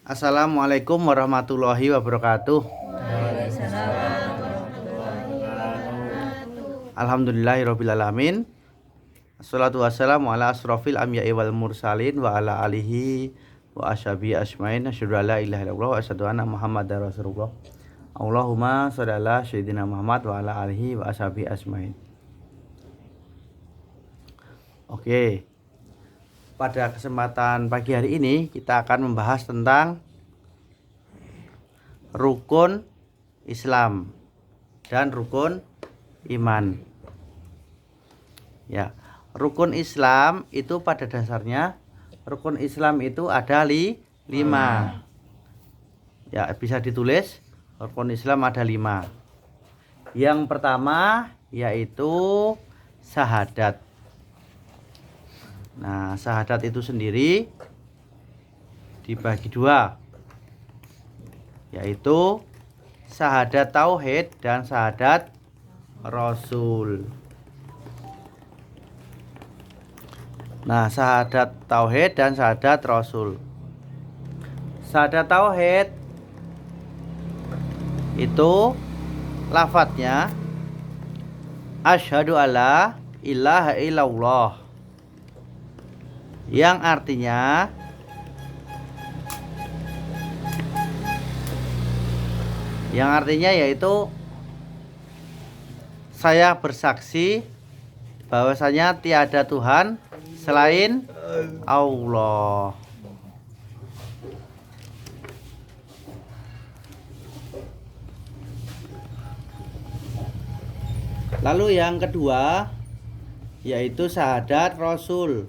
Assalamualaikum warahmatullahi wabarakatuh. Alhamdulillahirabbil alamin. Assalatu wassalamu ala asrofil anbiya'i wal mursalin wa ala alihi wa ashabihi asmain. Asyhadu an la ilaha illallah wa asyhadu anna Muhammadar Rasulullah. Allahumma shalli ala sayyidina Muhammad wa ala alihi wa ashabihi asmain. Oke. Pada kesempatan pagi hari ini kita akan membahas tentang rukun Islam dan rukun iman. Ya, rukun Islam itu pada dasarnya rukun Islam itu ada 5. Ya, bisa ditulis rukun Islam ada 5. Yang pertama yaitu syahadat. Nah, syahadat itu sendiri dibagi 2, yaitu syahadat tauhid dan syahadat rasul. Nah, syahadat tauhid dan syahadat rasul. Syahadat tauhid itu lafadznya asyhadu alla ilaha illallah, yang artinya yaitu saya bersaksi bahwasanya tiada Tuhan selain Allah. Lalu yang kedua yaitu syahadat rasul,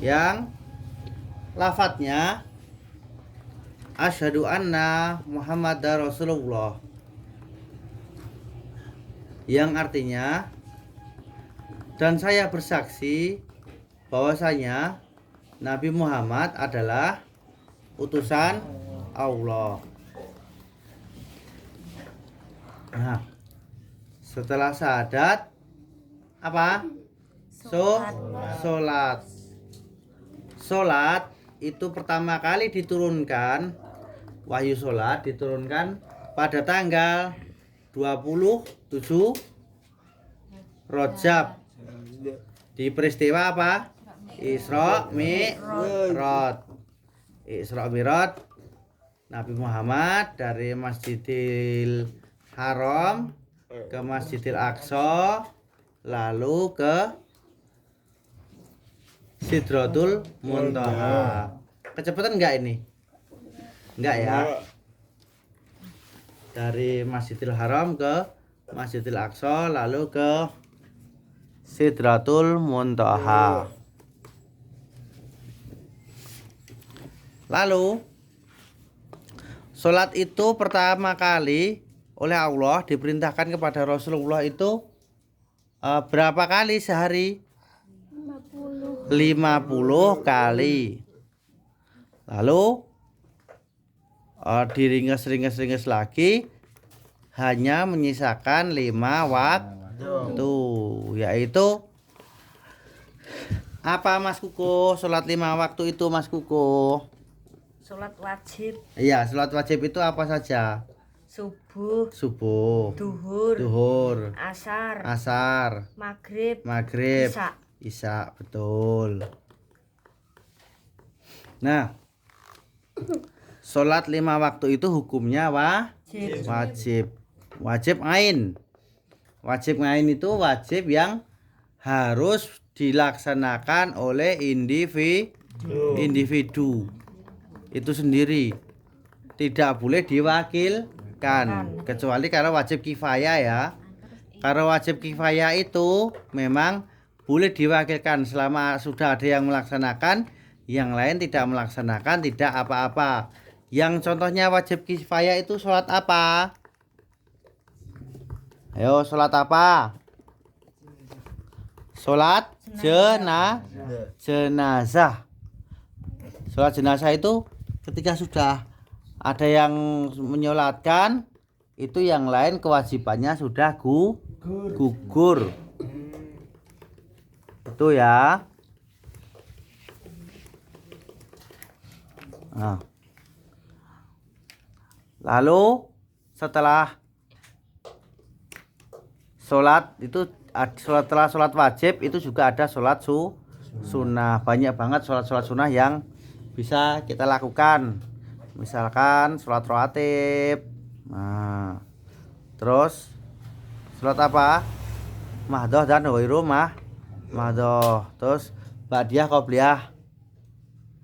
yang lafadznya asyhadu anna Muhammadar Rasulullah, yang artinya dan saya bersaksi bahwasanya Nabi Muhammad adalah utusan Allah. Nah, setelah syahadat apa? Sholat. Sholat itu pertama kali diturunkan, wahyu sholat diturunkan pada tanggal 27 Rajab di peristiwa apa? Isra Mi'raj. Nabi Muhammad dari Masjidil Haram ke Masjidil Aqsa, lalu ke Sidratul Muntaha. Kecepatan enggak ini? Enggak ya. Dari Masjidil Haram ke Masjidil Aqsa, lalu ke Sidratul Muntaha. Lalu sholat itu pertama kali oleh Allah diperintahkan kepada Rasulullah itu berapa kali sehari? 50 kali. Lalu diringes lagi, hanya menyisakan 5 waktu, yaitu apa Mas Kuko? Sholat 5 waktu itu Mas Kuko? Sholat wajib. Iya, sholat wajib itu apa saja? Subuh, duhur, asar, maghrib, isya, betul. Nah, sholat 5 waktu itu hukumnya wajib. Wajib ain. Wajib ain itu wajib yang harus dilaksanakan oleh individu itu sendiri. Tidak boleh diwakilkan, kecuali kalau wajib kifayah ya. Karena wajib kifayah itu memang boleh diwakilkan selama sudah ada yang melaksanakan, yang lain tidak melaksanakan, tidak apa-apa. Yang contohnya wajib kifayah itu sholat apa? Ayo, sholat apa? Sholat jenazah. Sholat jenazah itu ketika sudah ada yang menyolatkan, itu yang lain kewajibannya sudah gugur. Itu ya. Nah. Lalu setelah sholat itu setelah sholat wajib itu juga ada sholat sunnah. Banyak banget sholat sunnah yang bisa kita lakukan. Misalkan sholat rawatib. Nah, terus sholat apa? Mahdoh dan ghairu mahdoh. Terus ba'diyah, qobliyah.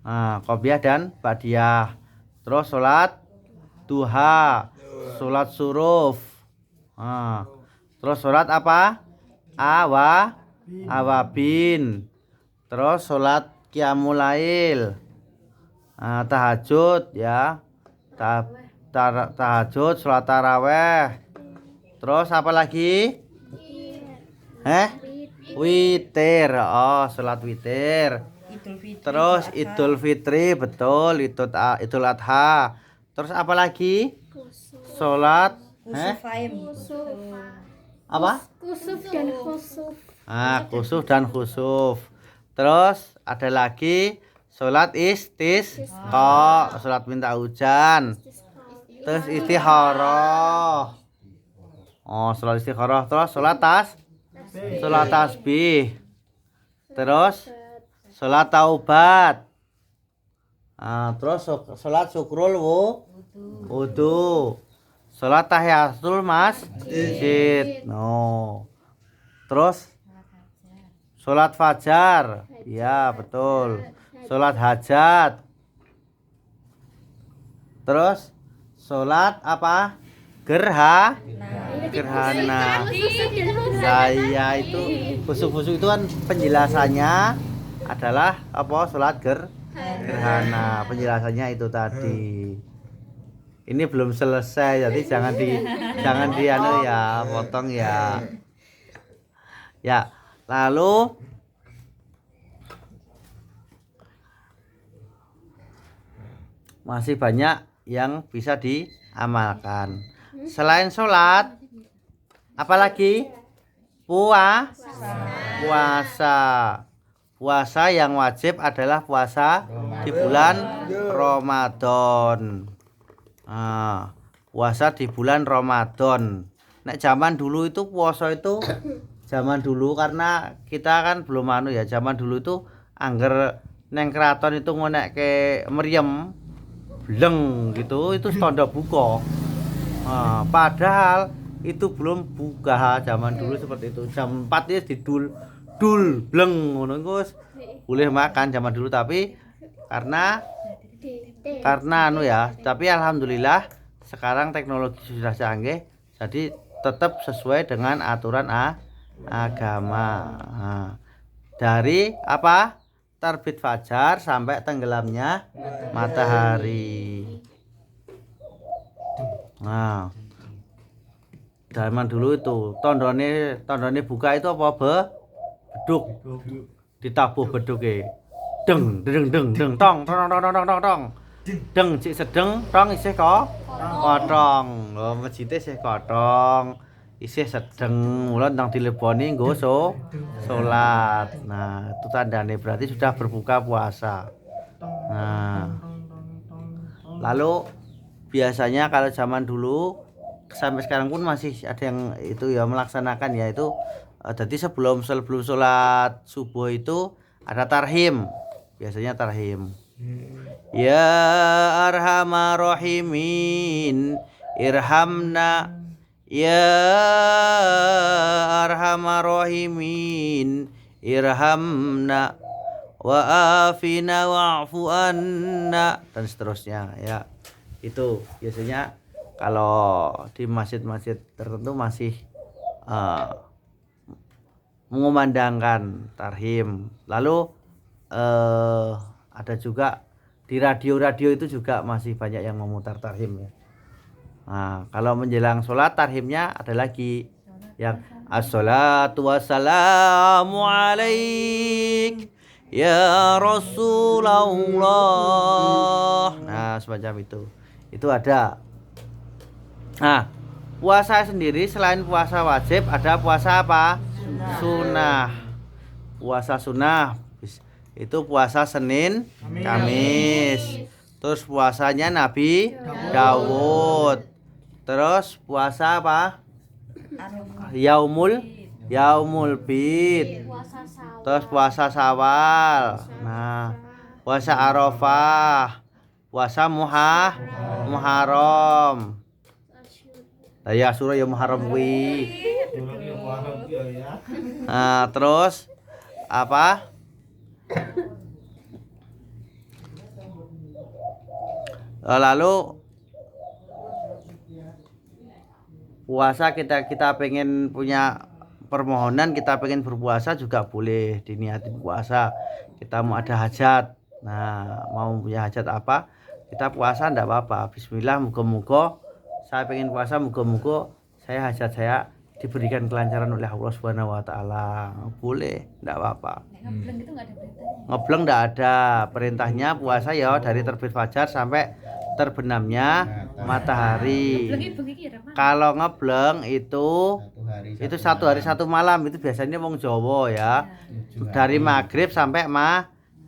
Nah, qobliyah dan ba'diyah. Terus sholat duha, sholat suruf. Nah, terus sholat apa? Awabin. Terus sholat qiyamul lail. Nah, tahajud ya. Tahajud, sholat taraweh. Terus apa lagi? Witir. Oh, sholat witir. Terus Idul Fitri, betul, Idul Adha. Terus apa lagi? Sholat apa? Kusuf dan khusuf. Kusuf dan khusuf. Terus ada lagi sholat istisqa, sholat minta hujan. Terus istikharah. Oh, sholat istikharah. Terus sholat tasbih. Terus sholat taubat. Terus sholat syukrul wudu. Sholat tahiyatul masjid. No. Terus sholat fajar. Ya, betul. Sholat hajat. Terus sholat apa? Gerhana. Saya itu khusuf itu kan penjelasannya adalah apa? Sholat gerhana. Penjelasannya itu tadi. Ini belum selesai, jadi jangan di anu ya, potong ya. Ya, lalu masih banyak yang bisa diamalkan. Selain sholat, apalagi? Puasa yang wajib adalah puasa di bulan Ramadan. Puasa di bulan Ramadan. Nek zaman dulu itu puasa itu zaman dulu karena kita kan belum anu ya, zaman dulu itu angger neng keraton itu ngonek ke meriam bleng gitu, itu tanda buka. Padahal itu belum buka zaman dulu seperti itu. Jam 4 ya didul bleng ngono boleh makan zaman dulu, tapi karena anu ya, tapi alhamdulillah sekarang teknologi sudah canggih, jadi tetap sesuai dengan aturan agama. Dari apa? Terbit fajar sampai tenggelamnya matahari. Nah, zaman dulu itu tondone buka itu apa? Beduk. Ditabuh beduke. Deng tong deng cik sedeng tong isih kotong. Lho masjid isih kotong, isih sedeng, mula nang dileboni nggo salat. Nah, itu tandane berarti sudah berbuka puasa. Nah, lalu biasanya kalau zaman dulu sampai sekarang pun masih ada yang itu ya melaksanakan ya itu. Jadi sebelum sholat subuh itu ada tarhim. Biasanya tarhim. Ya arhamar rahimin irhamna, ya arhamar rahimin irhamna wa afina wa'fu anna, dan seterusnya ya. Itu biasanya kalau di masjid-masjid tertentu masih mengumandangkan tarhim. Lalu ada juga di radio itu juga masih banyak yang memutar tarhim ya. Nah, kalau menjelang sholat tarhimnya ada lagi yang as-salatu wassalamu alaik ya Rasulullah. Nah, semacam itu ada. Nah, puasa sendiri selain puasa wajib ada puasa apa? Sunnah. Puasa sunnah itu puasa Senin, Kamis. Terus puasanya Nabi Daud. Terus puasa apa? Yaumul Bid. Terus puasa Syawal. Nah, puasa Arafah. Puasa Muharram. Lah ya surah ya Muharram kuwi. Nah, terus apa? Lalu puasa kita pengen punya permohonan, kita pengen berpuasa juga boleh diniatin puasa. Kita mau ada hajat, nah mau punya hajat apa, kita puasa ndak apa-apa. Bismillah, moga-moga saya pengen puasa, moga-moga saya hajat saya diberikan kelancaran oleh Allah Subhanahu wa taala. Boleh, ndak apa-apa. Ngebleng itu nggak ada perintahnya. Ngebleng ndak ada perintahnya. Puasa ya dari terbit fajar sampai terbenamnya matahari. Kalau ngebleng itu satu hari satu malam, itu biasanya wong Jawa ya. Dari maghrib sampai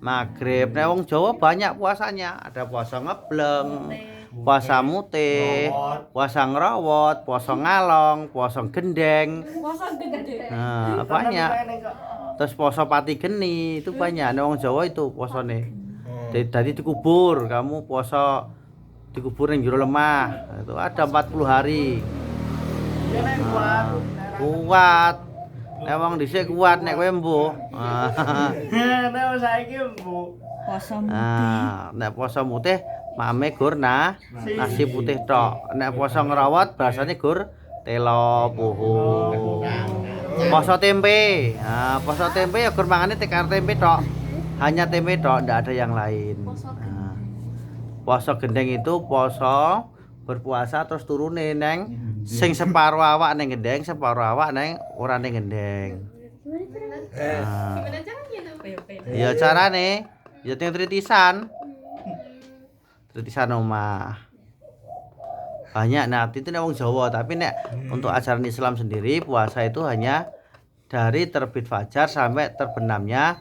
maghrib. Nah wong Jawa banyak puasanya. Ada puasa ngebleng, puasa mutih, puasa ngerawot, puasa ngalong, puasa gendeng. Nah, banyak. Terus puasa pati geni itu banyak. Nah wong Jawa itu puasane. Jadi dikubur, kamu puasa dikubur yang jero lemah. Itu ada 40 hari. Kuat. Nek wong dhisik kuat, nek kowe mbuh. Nek saiki mbuh. Nek puasa mutih mame gur nasi putih tok. Nek puasa ngrawat basane gur telo puhu. Puasa tempe. Nah, puasa tempe ya gur mangane tekar tempe tok. Hanya tempe tok, ndak ada yang lain. Puasa gendeng itu puasa berpuasa terus turune neng sing separuh awak neng gendeng, separuh awak neng ora neng gendeng. Gimana caranya tuh? Ya carane ya teng tritisan omah. Banyak nah itu nek wong Jawa, tapi nek untuk ajaran Islam sendiri puasa itu hanya dari terbit fajar sampai terbenamnya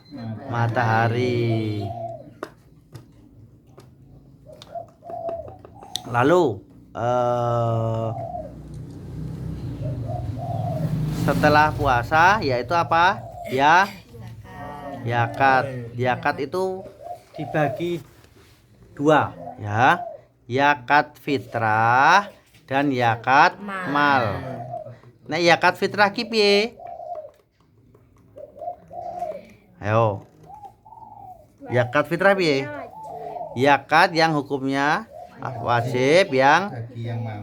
matahari. Lalu setelah puasa yaitu apa? Ya yakat. Yakat itu dibagi dua ya. Yakat fitrah dan yakat mal. Nah, yakat fitrah ki piye? Ayo. Yakat fitrah piye? Yakat yang hukumnya wajib yang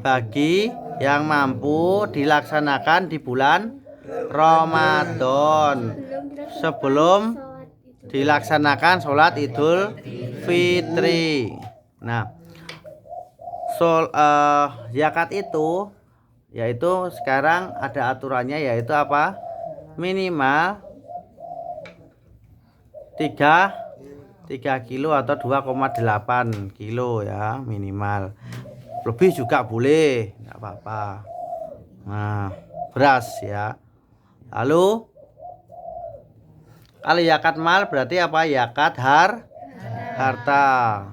bagi yang mampu dilaksanakan di bulan Ramadan sebelum dilaksanakan sholat Idul Fitri. Nah, zakat itu yaitu sekarang ada aturannya, yaitu apa? Minimal 3 kilo atau 2,8 kilo ya minimal. Lebih juga boleh, nggak apa-apa. Nah, beras ya. Lalu kalau yakat mal berarti apa? Yakat harta.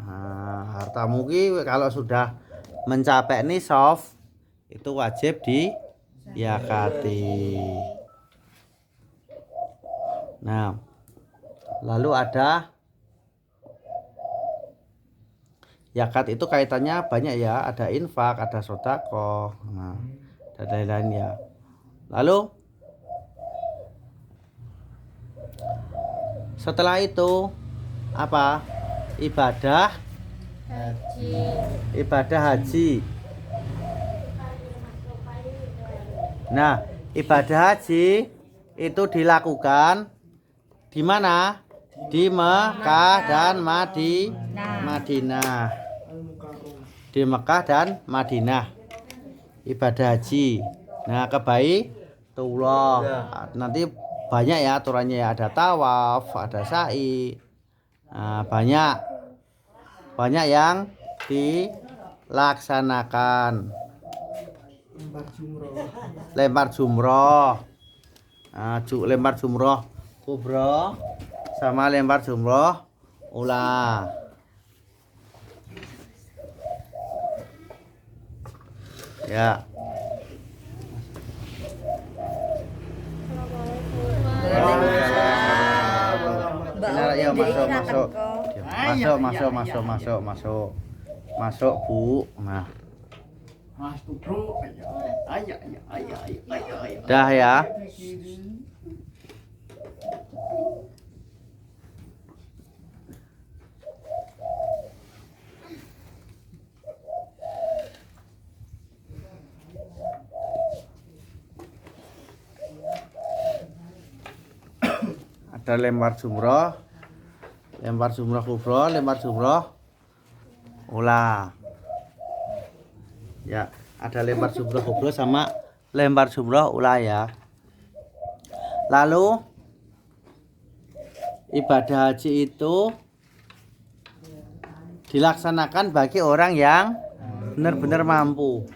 Nah, hartamu ki kalau sudah mencapai nisab itu wajib diyakati. Nah, lalu ada yakat itu kaitannya banyak ya, ada infak, ada sedekah, nah, dan lain-lain ya. Lalu setelah itu apa? Ibadah haji. Nah, ibadah haji itu dilakukan di mana? Di Mekah dan Madinah. Di Mekah dan Madinah ibadah haji. Nah, ke Baitullah. Nanti banyak ya aturannya ya, ada tawaf, ada sa'i. Nah, banyak yang dilaksanakan. Lempar jumroh. Nah, lempar jumroh kubro sama lempar jumroh ula. Ya. Benar, ya masuk. Masuk, Bu. Nah, Mas tuh bro, ayo. dah ya. Ada lempar jumroh kubro, lempar jumroh ula. Ya, ada lempar jumroh kubro sama lempar jumroh ula ya. Lalu ibadah haji itu dilaksanakan bagi orang yang benar-benar mampu.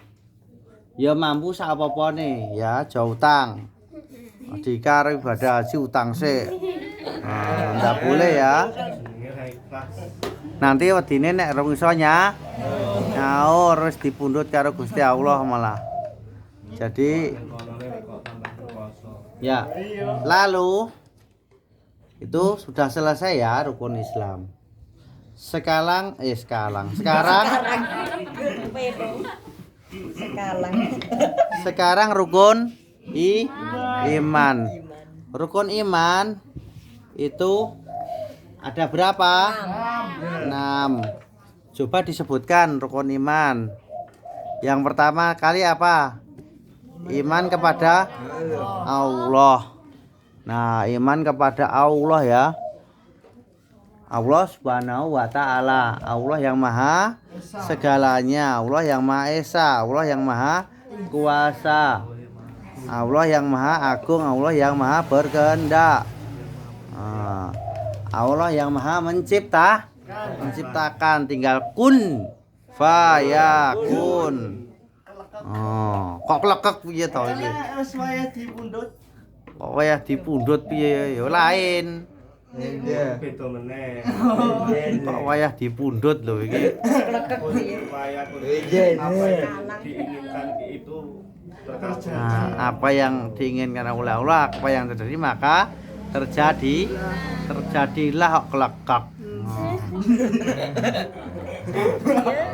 Ya mampu sak apa-apane ya, jauh utang. Jika ibadah haji utang sih, enggak boleh ya. Nanti wedine nek rong iso nyaur wis dipundhut karo Gusti Allah malah. Jadi ya, lalu itu sudah selesai ya rukun Islam. Sekarang rukun iman. Rukun iman itu ada berapa? 6. Coba disebutkan rukun iman. Yang pertama kali apa? Iman kepada Allah. Nah, iman kepada Allah ya. Allah Subhanahu wa ta'ala. Allah yang maha segalanya. Allah yang maha esa. Allah yang maha kuasa. Allah yang maha agung, Allah yang maha berkehendak. Allah yang maha menciptakan, tinggal kun fayakun. Kok klekek piye to iki? Wis wayah dipundhut. Kok wayah dipundhut piye ya lain. Beda meneh. Kok wayah dipundhut lho iki. Wayah diinginkan itu terjadi. Nah, apa yang diinginkan oleh Allah, apa yang terjadi maka terjadilah kok kelekak.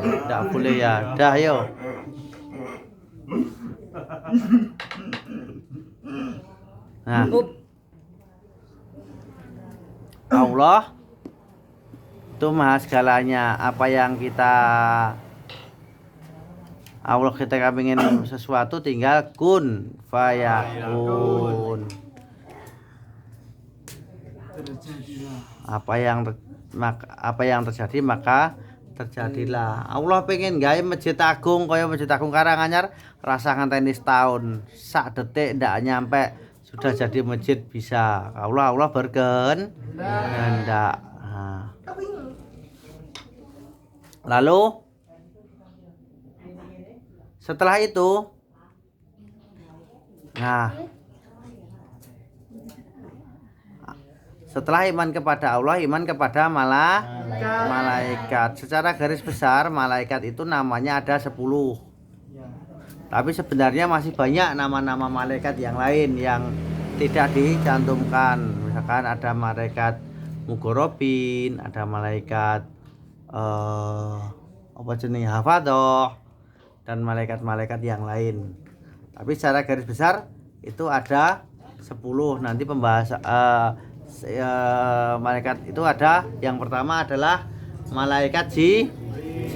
Tidak boleh ya. Dah yo. Nah, Allah itu maha segalanya. Apa yang Allah kita ingin sesuatu tinggal kun fayakun. Apa yang terjadi maka terjadilah. Allah pengen gawe masjid agung kaya Masjid Agung Karanganyar rasa ngenteni setahun. Sak detik ndak nyampe sudah jadi masjid bisa. Allah berkehendak. Lalu setelah itu, setelah iman kepada Allah, iman kepada malaikat. Secara garis besar, malaikat itu namanya ada 10. Tapi sebenarnya masih banyak nama-nama malaikat yang lain yang tidak dicantumkan. Misalkan ada malaikat Mugorobin, ada malaikat Hafadhoh, dan malaikat-malaikat yang lain. Tapi secara garis besar itu ada 10. Nanti pembahasan malaikat itu ada. Yang pertama adalah malaikat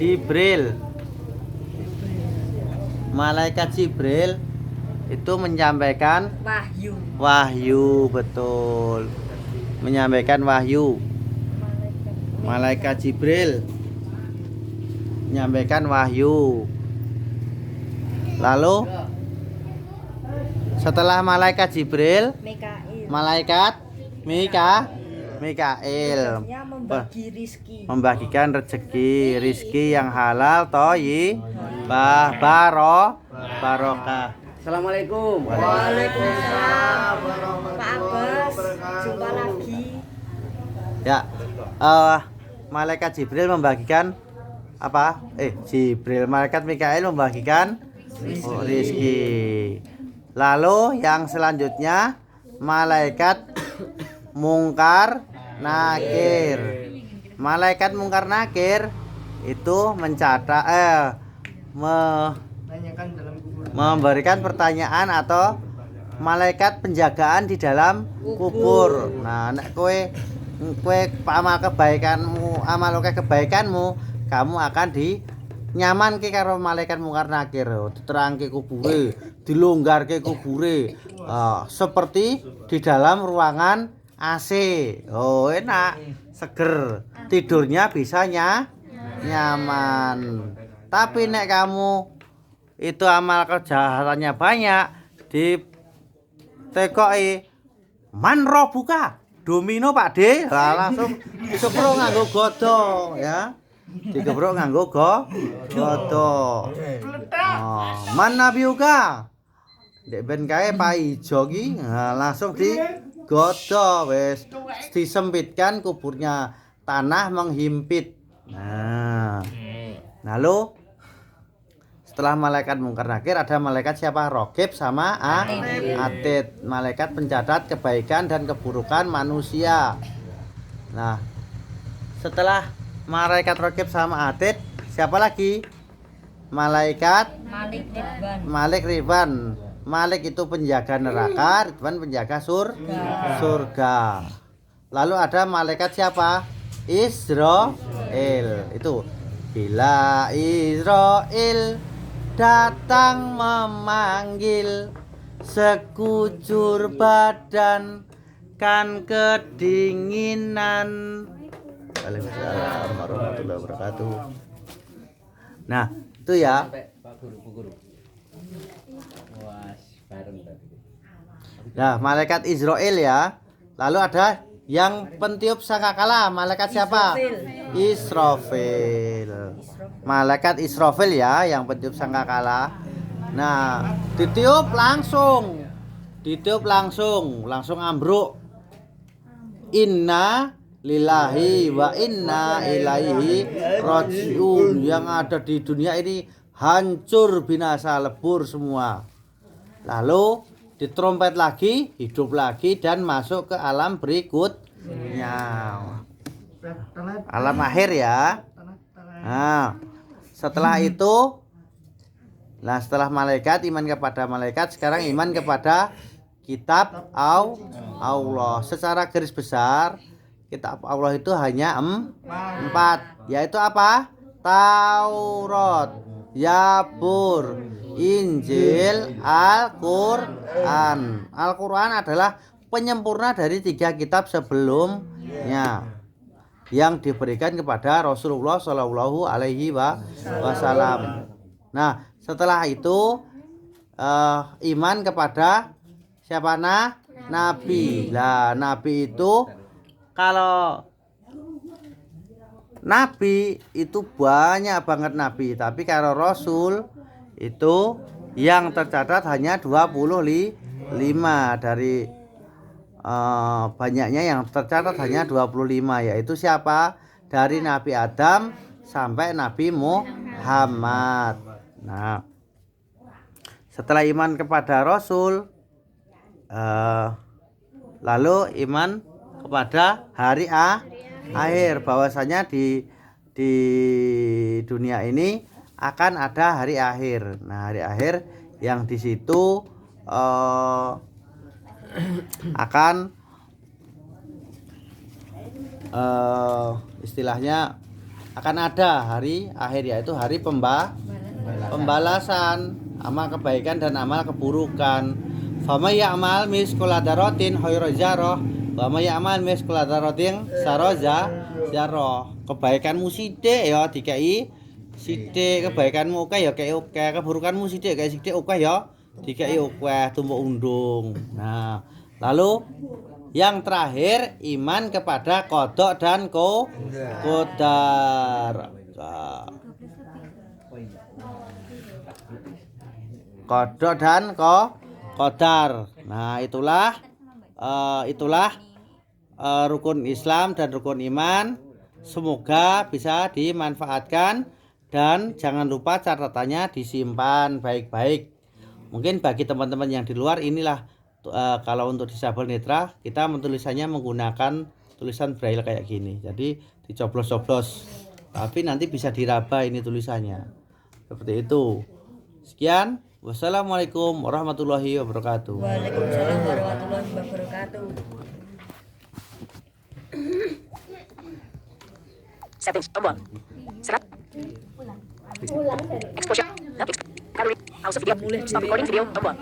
Jibril. Malaikat Jibril itu menyampaikan wahyu, betul. Menyampaikan wahyu. Malaikat Jibril menyampaikan wahyu. Lalu setelah malaikat Jibril, malaikat Mikail membagikan rezeki yang halal thayyibah barokah. Assalamualaikum. Waalaikumsalam. Pak Abbas, jumpa lagi. Ya, malaikat Jibril membagikan apa? Malaikat Mikail membagikan rizki. Lalu yang selanjutnya malaikat mungkar nakir. Malaikat mungkar nakir itu mencatat Nanyakan dalam kubur. memberikan pertanyaan atau malaikat penjagaan di dalam kubur. Nah, nek kowe amal kebaikanmu, kamu akan dinyamanke karo malaikat mungkar nakir. Diterangke kubure, dilonggarke kubure. Seperti di dalam ruangan AC. Oh, enak, seger. Tidurnya bisa nyaman. Tapi nek kamu itu amal kejahatannya banyak, ditekoki man buka domino Pak D, langsung digeprok nganggo godhong ya. Digeprok nganggo godhong. Man nabiuka. Dek ben kae Pak Ijo ki langsung digodhong wis disempitkan kuburnya, tanah menghimpit. Nah, lalu setelah malaikat mungkar nakir ada malaikat siapa? Raqib sama Atid. Malaikat pencatat kebaikan dan keburukan manusia. Nah, setelah malaikat Raqib sama Atid, siapa lagi? Malaikat Malik Ridwan. Malik itu penjaga neraka, Ridwan penjaga surga. Lalu ada malaikat siapa? Israel. Itu bila Israel datang memanggil, sekujur badan kan kedinginan. Waalaikumsalam warahmatullahi wabarakatuh. Nah, itu ya. Nah, malaikat Israel ya. Lalu ada yang pentiup sangkakala, malaikat siapa? Israfil. Malaikat Israfil ya, yang pentiup sangkakala. Nah, ditiup langsung ambruk. Inna lillahi wa inna ilaihi rajiun. Yang ada di dunia ini hancur, binasa, lebur semua. Lalu ditrompet lagi, hidup lagi dan masuk ke alam berikutnya. Alam akhir ya. Nah, setelah itu, setelah malaikat, iman kepada malaikat, sekarang iman kepada kitab Allah. Secara garis besar, kitab Allah itu hanya 4, yaitu apa? Taurat, Zabur, Injil, Al-Quran. Al-Quran adalah penyempurna dari 3 kitab sebelumnya yang diberikan kepada Rasulullah Shallallahu Alaihi Wasallam. Nah, setelah itu iman kepada siapa? Nabi. Nah, Nabi itu, kalau Nabi itu banyak banget Nabi, tapi kalau Rasul itu yang tercatat hanya 25 dari banyaknya yang tercatat hanya 25, yaitu siapa? Dari Nabi Adam sampai Nabi Muhammad. Nah, setelah iman kepada Rasul, lalu iman kepada hari akhir, bahwasanya di dunia ini akan ada hari akhir. Nah, hari akhir yang di situ akan istilahnya akan ada hari akhir, yaitu hari pembalasan amal kebaikan dan amal keburukan. Fama ya'mal misqala dzarratin khairan zarah wa may ya'mal misqala dzarratin sarra zarah. Kebaikanmu sithik ya dikei sithik, kebaikanmu akeh ya kei akeh, keburukanmu sithik kei sithik akeh ya dikei akeh, tumpuk undung. Nah, lalu yang terakhir iman kepada qada dan qadar. Qada dan qadar. Nah, itulah rukun Islam dan rukun iman. Semoga bisa dimanfaatkan Dan jangan lupa catatannya disimpan baik-baik. Mungkin bagi teman-teman yang di luar inilah kalau untuk disabel netra kita menulisannya menggunakan tulisan braille kayak gini. Jadi dicoblos-coblos. Tapi nanti bisa diraba ini tulisannya. Seperti itu. Sekian. Wassalamualaikum warahmatullahi wabarakatuh. Waalaikumsalam warahmatullahi wabarakatuh. Settings tombol. Serat. Exposure. Graphics. Gallery. House of video. Stop recording video tombol.